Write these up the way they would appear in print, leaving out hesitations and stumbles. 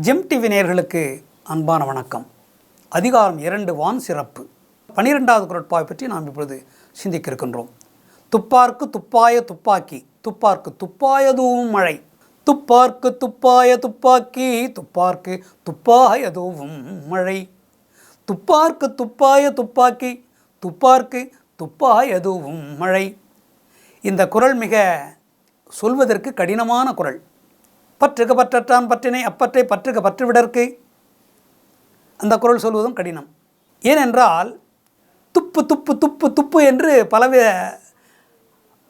GeM TV நேயர்களுக்கு அன்பான வணக்கம். அதிகாரம் 2 வான் சிறப்பு 12வது குறட்பாவை பற்றி நாம் இப்பொழுது சிந்திக்க இருக்கின்றோம். துப்பார்க்கு துப்பாய துப்பாக்கி, துப்பார்க்கு துப்பாயதூவும் மழை. துப்பார்க்கு துப்பாய துப்பாக்கி, துப்பார்க்கு துப்பாயதூவும் மழை. துப்பார்க்கு துப்பாய துப்பாக்கி, துப்பார்க்கு துப்பாயதூவும் மழை. இந்த குறள் மிக சொல்வதற்கு கடினமான குறள். பற்றுக பற்றற்றான் பற்றினை அப்பற்றை பற்றுக பற்றுவிடற்கு. அந்த குறள் சொல்வதும் கடினம். ஏனென்றால் துப்பு துப்பு துப்பு துப்பு என்று பலவித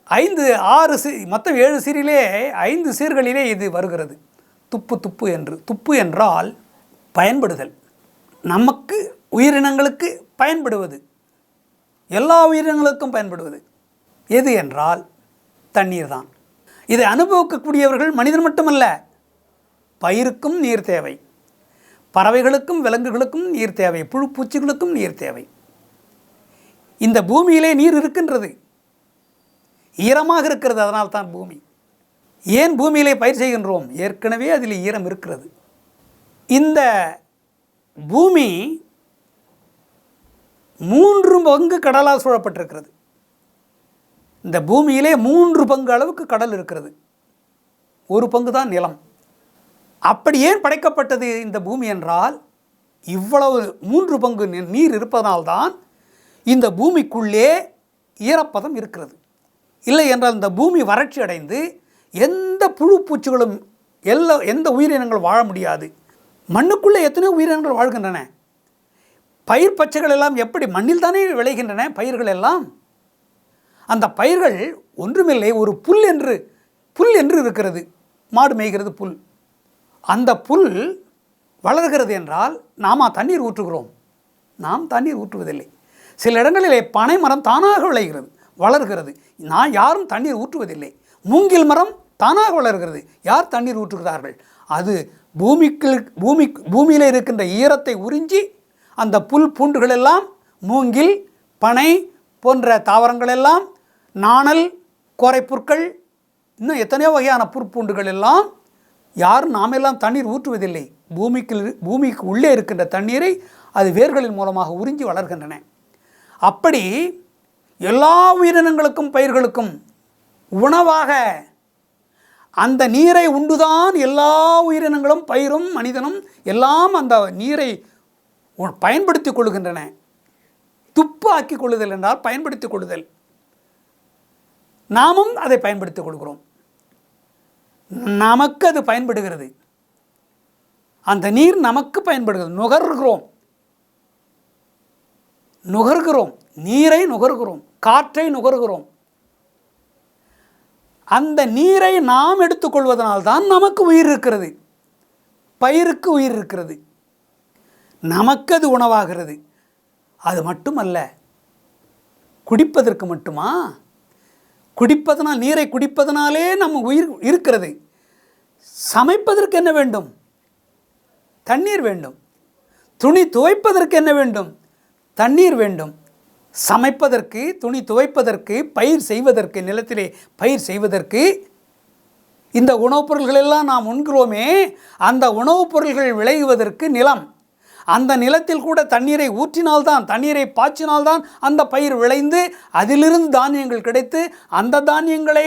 5 6 மொத்தம் 7 சீரிலே 5 சீர்களிலே இது வருகிறது. துப்பு துப்பு என்று. துப்பு என்றால் பயன்படுதல், நமக்கு உயிரினங்களுக்கு பயன்படுவது, எல்லா உயிரினங்களுக்கும் பயன்படுவது. எது என்றால் தண்ணீர் தான். இதை அனுபவிக்கக்கூடியவர்கள் மனிதன் மட்டுமல்ல, பயிருக்கும் நீர் தேவை, பறவைகளுக்கும் விலங்குகளுக்கும் நீர் தேவை, புழு பூச்சிகளுக்கும் நீர் தேவை. இந்த பூமியிலே நீர் இருக்கின்றது, ஈரமாக இருக்கிறது. அதனால் தான் பூமி. ஏன் பூமியிலே பயிர் செய்கின்றோம்? ஏற்கனவே அதில் ஈரம் இருக்கிறது. இந்த பூமி 3 பங்கு கடலால் சூழப்பட்டிருக்கிறது. இந்த பூமியிலே 3 பங்கு அளவுக்கு கடல் இருக்கிறது, 1 பங்கு தான் நிலம். அப்படி ஏன் படைக்கப்பட்டது இந்த பூமி என்றால், இவ்வளவு 3 பங்கு நீர் இருப்பதனால்தான் இந்த பூமிக்குள்ளே ஈரப்பதம் இருக்கிறது. இல்லை என்றால் இந்த பூமி வறட்சி அடைந்து எந்த புழு பூச்சிகளும் எந்த உயிரினங்களும் வாழ முடியாது. மண்ணுக்குள்ளே எத்தனையோ உயிரினங்கள் வாழ்கின்றன. பயிர் பச்சைகள் எல்லாம் எப்படி மண்ணில் தானே விளைகின்றன பயிர்கள் எல்லாம். அந்த பயிர்கள் ஒன்றுமில்லை, ஒரு புல் என்று இருக்கிறது. மாடு மேய்கிறது புல். அந்த புல் வளர்கிறது என்றால் நாம தண்ணீர் ஊற்றுகிறோம்? நாம் தண்ணீர் ஊற்றுவதில்லை. சில இடங்களிலே பனை மரம் தானாக விளைகிறது, வளர்கிறது. யாரும் தண்ணீர் ஊற்றுவதில்லை. மூங்கில் மரம் தானாக வளர்கிறது. யார் தண்ணீர் ஊற்றுகிறார்கள்? அது பூமியில் இருக்கின்ற ஈரத்தை உறிஞ்சி அந்த புல் பூண்டுகள் எல்லாம், மூங்கில் பனை போன்ற தாவரங்கள் எல்லாம், நாணல் கோரைப்புற்கள், இன்னும் எத்தனையோ வகையான புற்பூண்டுகள் எல்லாம் யாரும் நாமெல்லாம் தண்ணீர் ஊற்றுவதில்லை. பூமிக்கு உள்ளே இருக்கின்ற தண்ணீரை அது வேர்களின் மூலமாக உறிஞ்சி வளர்கின்றன. அப்படி எல்லா உயிரினங்களுக்கும் பயிர்களுக்கும் உணவாக அந்த நீரை உண்டுதான் எல்லா உயிரினங்களும் பயிரும் மனிதனும் எல்லாம் அந்த நீரை பயன்படுத்தி கொள்கின்றன. துப்பு ஆக்கி கொள்ளுதல் என்றால் பயன்படுத்தி கொள்ளுதல். நாமும் அதை பயன்படுத்திக் கொள்கிறோம். நமக்கு அது பயன்படுகிறது. அந்த நீர் நமக்கு பயன்படுகிறது. நுகர்கிறோம், நீரை நுகர்கிறோம், காற்றை நுகர்கிறோம். அந்த நீரை நாம் எடுத்துக்கொள்வதனால்தான் நமக்கு உயிர் இருக்கிறது, பயிருக்கு உயிர் இருக்கிறது, நமக்கு அது உணவாகிறது. அது மட்டுமல்ல, குடிப்பதற்கு மட்டுமா? குடிப்பதனால், நீரை குடிப்பதனாலே நம்ம உயிர் இருக்கிறது. சமைப்பதற்கு என்ன வேண்டும்? தண்ணீர் வேண்டும். துணி துவைப்பதற்கு என்ன வேண்டும்? தண்ணீர் வேண்டும். சமைப்பதற்கு, துணி துவைப்பதற்கு, பயிர் செய்வதற்கு, நிலத்திலே பயிர் செய்வதற்கு, இந்த உணவுப் பொருள்கள் எல்லாம் நாம் உண்கிறோமே, அந்த உணவுப் பொருள்கள் விளைவதற்கு நிலம். அந்த நிலத்தில் கூட தண்ணீரை ஊற்றினால்தான், தண்ணீரை பாய்ச்சினால்தான் அந்த பயிர் விளைந்து அதிலிருந்து தானியங்கள் கிடைத்து, அந்த தானியங்களை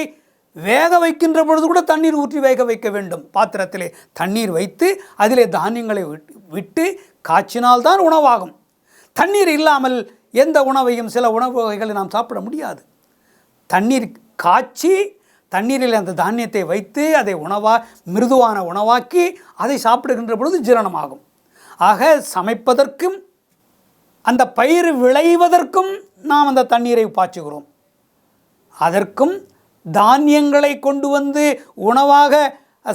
வேக வைக்கின்ற பொழுது கூட தண்ணீர் ஊற்றி வேக வைக்க வேண்டும். பாத்திரத்திலே தண்ணீர் வைத்து அதிலே தானியங்களை விட்டு காய்ச்சினால்தான் உணவாகும். தண்ணீர் இல்லாமல் எந்த உணவையும், சில உணவு வகைகளை நாம் சாப்பிட முடியாது. தண்ணீர் காய்ச்சி தண்ணீரில் அந்த தானியத்தை வைத்து அதை மிருதுவான உணவாக்கி அதை சாப்பிடுகின்ற பொழுது ஜீரணமாகும். ஆக சமைப்பதற்கும் அந்த பயிர் விளைவதற்கும் நாம் அந்த தண்ணீரை பாய்ச்சுகிறோம். அதற்கும் தானியங்களை கொண்டு வந்து உணவாக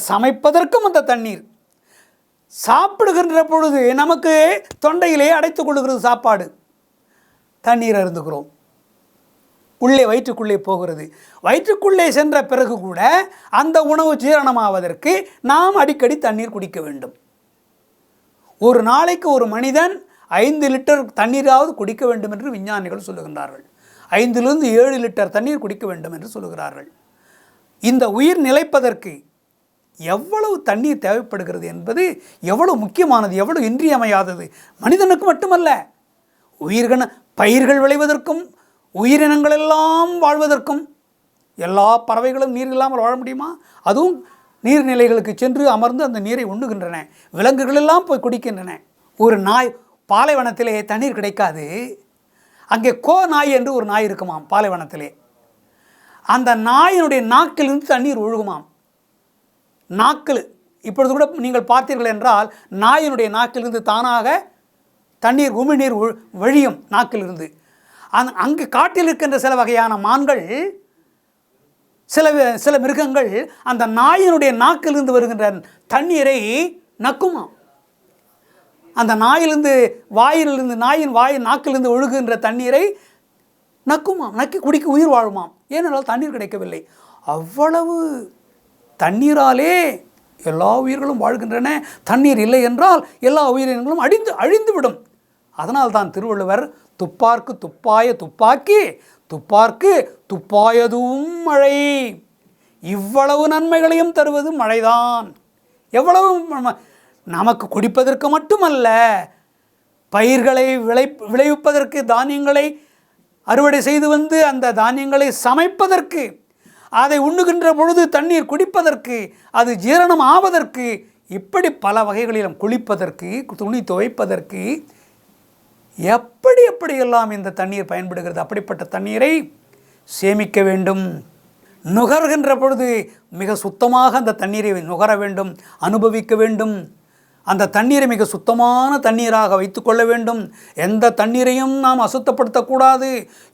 சமைப்பதற்கும் அந்த தண்ணீர். சாப்பிடுகின்ற பொழுது நமக்கு தொண்டையிலே அடைத்து கொள்ளுகிறது சாப்பாடு. தண்ணீர் அருந்துகிறோம், உள்ளே வயிற்றுக்குள்ளே போகிறது. வயிற்றுக்குள்ளே சென்ற பிறகு கூட அந்த உணவு ஜீரணமாவதற்கு நாம் அடிக்கடி தண்ணீர் குடிக்க வேண்டும். ஒரு நாளைக்கு ஒரு மனிதன் 5 லிட்டர் தண்ணீராவது குடிக்க வேண்டும் என்று விஞ்ஞானிகள் சொல்லுகின்றார்கள். 5 7 லிட்டர் தண்ணீர் குடிக்க வேண்டும் என்று சொல்லுகிறார்கள். இந்த உயிர் நிலைப்பதற்கு எவ்வளவு தண்ணீர் தேவைப்படுகிறது என்பது எவ்வளவு முக்கியமானது, எவ்வளவு இன்றியமையாதது. மனிதனுக்கு மட்டுமல்ல, பயிர்கள் விளைவதற்கும், உயிரினங்கள் எல்லாம் வாழ்வதற்கும். எல்லா பறவைகளும் நீர் இல்லாமல் வாழ முடியுமா? அதுவும் நீர்நிலைகளுக்கு சென்று அமர்ந்து அந்த நீரை உண்ணுகின்றன. விலங்குகள் எல்லாம் போய் குடிக்கின்றன. ஒரு நாய், பாலைவனத்திலே தண்ணீர் கிடைக்காது. அங்கே நாய் என்று ஒரு நாய் இருக்குமாம் பாலைவனத்திலே. அந்த நாயினுடைய நாக்கிலிருந்து தண்ணீர் ஒழுகுமாம். நாக்கில் இப்பொழுது கூட நீங்கள் பார்த்தீர்கள் என்றால் நாயினுடைய நாக்கிலிருந்து தானாக தண்ணீர், உமிழ்நீர் வழியும் நாக்கிலிருந்து. அங்கு காட்டில் இருக்கின்ற சில வகையான மான்கள், சில மிருகங்கள் அந்த நாயினுடைய நாக்கிலிருந்து வருகின்ற தண்ணீரை நக்குமாம். அந்த நாயிலிருந்து நாயின் நாக்கிலிருந்து ஒழுகுகின்ற தண்ணீரை நக்குமாம், நக்கி குடிக்க உயிர் வாழுமாம். ஏனென்றால் தண்ணீர் கிடைக்கவில்லை. அவ்வளவு தண்ணீராலே எல்லா உயிர்களும் வாழ்கின்றன. தண்ணீர் இல்லை என்றால் எல்லா உயிரினங்களும் அழிந்துவிடும். அதனால் தான் திருவள்ளுவர் துப்பார்க்கு துப்பாய துப்பாக்கி, துப்பார்க்கு துப்பாயதும் மழை, இவ்வளவு நன்மைகளையும் தருவது மழைதான். எவ்வளவு நமக்கு குடிப்பதற்கு மட்டுமல்ல, பயிர்களை விளைவிப்பதற்கு, தானியங்களை அறுவடை செய்து வந்து அந்த தானியங்களை சமைப்பதற்கு, அதை உண்ணுகின்ற பொழுது தண்ணீர் குடிப்பதற்கு, அது ஜீரணம் ஆவதற்கு, இப்படி பல வகைகளிலும் குளிப்பதற்கு, துணி துவைப்பதற்கு, எப்படியெல்லாம் இந்த தண்ணீர் பயன்படுகிறது. அப்படிப்பட்ட தண்ணீரை சேமிக்க வேண்டும். நுகர்கின்ற பொழுது மிக சுத்தமாக அந்த தண்ணீரை நுகர வேண்டும், அனுபவிக்க வேண்டும். அந்த தண்ணீரை மிக சுத்தமான தண்ணீராக வைத்துக்கொள்ள வேண்டும். எந்த தண்ணீரையும் நாம் அசுத்தப்படுத்தக்கூடாது.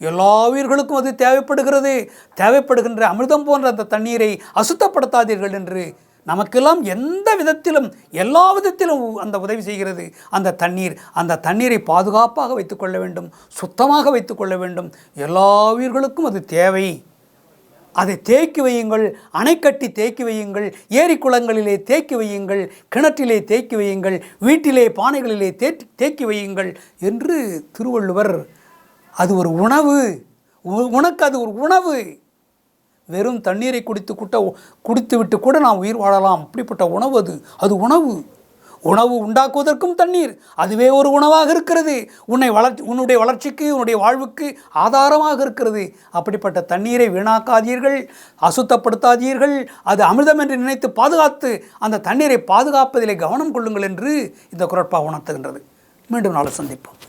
எல்லா உயிர்களுக்கும் அது தேவைப்படுகின்ற அமிர்தம் போன்ற அந்த தண்ணீரை அசுத்தப்படுத்தாதீர்கள் என்று நமக்கெல்லாம் எந்த விதத்திலும், எல்லா விதத்திலும் அந்த உதவி செய்கிறது அந்த தண்ணீர். அந்த தண்ணீரை பாதுகாப்பாக வைத்துக்கொள்ள வேண்டும், சுத்தமாக வைத்துக்கொள்ள வேண்டும். எல்லா உயிர்களுக்கும் அது தேவை. அதை தேக்கி வையுங்கள், அணை கட்டி தேக்கி வையுங்கள், ஏரி குளங்களிலே தேக்கி வையுங்கள், கிணற்றிலே தேக்கி வையுங்கள், வீட்டிலே பானைகளிலே தேக்கி வையுங்கள் என்று திருவள்ளுவர். அது ஒரு உணவு, உனக்கு அது ஒரு உணவு. வெறும் தண்ணீரை குடித்துவிட்டு கூட நாம் உயிர் வாழலாம். அப்படிப்பட்ட உணவு அது உணவு. உணவு உண்டாக்குவதற்கும் தண்ணீர், அதுவே ஒரு உணவாக இருக்கிறது. உன்னுடைய வளர்ச்சிக்கு, உன்னுடைய வாழ்வுக்கு ஆதாரமாக இருக்கிறது. அப்படிப்பட்ட தண்ணீரை வீணாக்காதீர்கள், அசுத்தப்படுத்தாதீர்கள். அது அமிர்தம் என்று நினைத்து பாதுகாத்து அந்த தண்ணீரை பாதுகாப்பதிலே கவனம் கொள்ளுங்கள் என்று இந்த குறட்பா உணர்த்துகின்றது. மீண்டும் நாளை சந்திப்போம்.